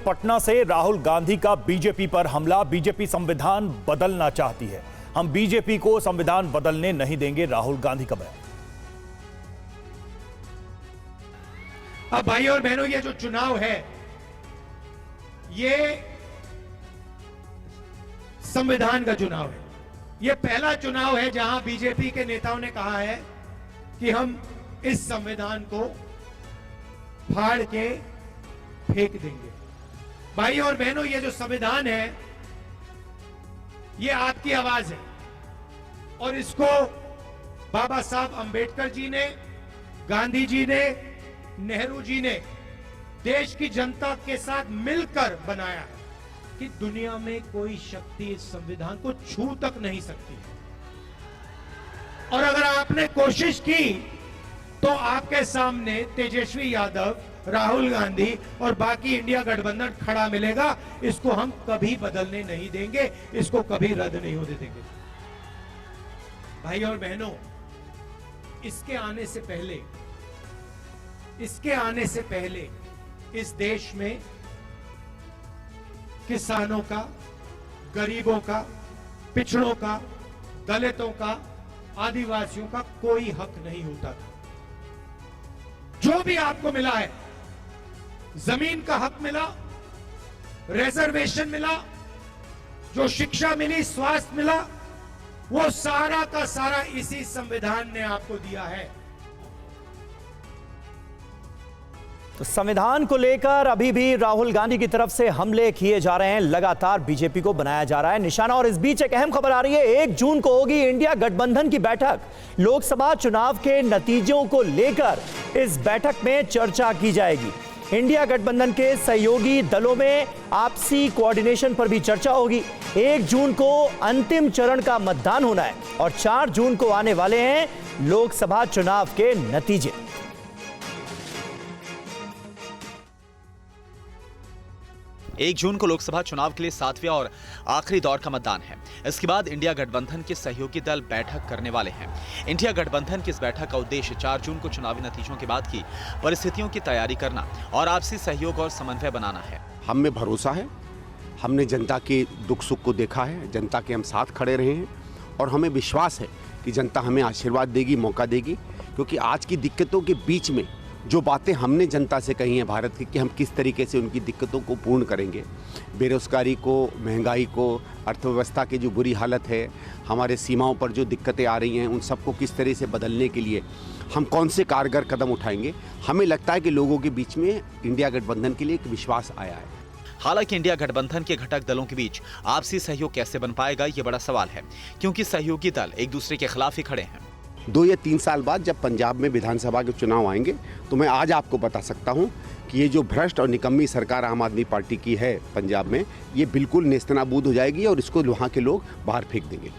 पटना से राहुल गांधी का बीजेपी पर हमला। बीजेपी संविधान बदलना चाहती है, हम बीजेपी को संविधान बदलने नहीं देंगे, राहुल गांधी का बयान। अब भाई और बहनों, ये जो चुनाव है ये संविधान का चुनाव है। ये पहला चुनाव है जहां बीजेपी के नेताओं ने कहा है कि हम इस संविधान को फाड़ के फेंक देंगे। भाई और बहनों, ये जो संविधान है ये आपकी आवाज है और इसको बाबा साहब अंबेडकर जी ने, गांधी जी ने, नेहरू जी ने देश की जनता के साथ मिलकर बनाया है कि दुनिया में कोई शक्ति इस संविधान को छू तक नहीं सकती। और अगर आपने कोशिश की तो आपके सामने तेजस्वी यादव, राहुल गांधी और बाकी इंडिया गठबंधन खड़ा मिलेगा। इसको हम कभी बदलने नहीं देंगे, इसको कभी रद्द नहीं होने देंगे। भाई और बहनों, इसके आने से पहले इस देश में किसानों का, गरीबों का, पिछड़ों का, दलितों का, आदिवासियों का कोई हक नहीं होता था। जो भी आपको मिला है, जमीन का हक मिला, रिजर्वेशन मिला, जो शिक्षा मिली, स्वास्थ्य मिला, वो सारा का सारा इसी संविधान ने आपको दिया है। तो संविधान को लेकर अभी भी राहुल गांधी की तरफ से हमले किए जा रहे हैं, लगातार बीजेपी को बनाया जा रहा है निशाना। और इस बीच एक अहम खबर आ रही है, 1 जून को होगी इंडिया गठबंधन की बैठक। लोकसभा चुनाव के नतीजों को लेकर इस बैठक में चर्चा की जाएगी। इंडिया गठबंधन के सहयोगी दलों में आपसी कोऑर्डिनेशन पर भी चर्चा होगी। 1 जून को अंतिम चरण का मतदान होना है और 4 जून को आने वाले हैं लोकसभा चुनाव के नतीजे। एक जून को लोकसभा चुनाव के लिए 7वें और आखिरी दौर का मतदान है। इसके बाद इंडिया गठबंधन के सहयोगी दल बैठक करने वाले हैं। इंडिया गठबंधन की इस बैठक का उद्देश्य 4 जून को चुनावी नतीजों के बाद की परिस्थितियों की तैयारी करना और आपसी सहयोग और समन्वय बनाना है। हम में भरोसा है, हमने जनता के दुख सुख को देखा है, जनता के हम साथ खड़े रहे हैं और हमें विश्वास है कि जनता हमें आशीर्वाद देगी, मौका देगी। क्योंकि आज की दिक्कतों के बीच में जो बातें हमने जनता से कही हैं भारत की, कि हम किस तरीके से उनकी दिक्कतों को पूर्ण करेंगे, बेरोजगारी को, महंगाई को, अर्थव्यवस्था की जो बुरी हालत है, हमारे सीमाओं पर जो दिक्कतें आ रही हैं, उन सबको किस तरह से बदलने के लिए हम कौन से कारगर कदम उठाएंगे। हमें लगता है कि लोगों के बीच में इंडिया गठबंधन के लिए एक विश्वास आया है। हालांकि इंडिया गठबंधन के घटक दलों के बीच आपसी सहयोग कैसे बन पाएगा, ये बड़ा सवाल है, क्योंकि सहयोगी दल एक दूसरे के खिलाफ ही खड़े हैं। 2 या 3 साल बाद जब पंजाब में विधानसभा के चुनाव आएंगे तो मैं आज आपको बता सकता हूं कि ये जो भ्रष्ट और निकम्मी सरकार आम आदमी पार्टी की है पंजाब में, ये बिल्कुल नेस्तनाबूद हो जाएगी और इसको वहाँ के लोग बाहर फेंक देंगे।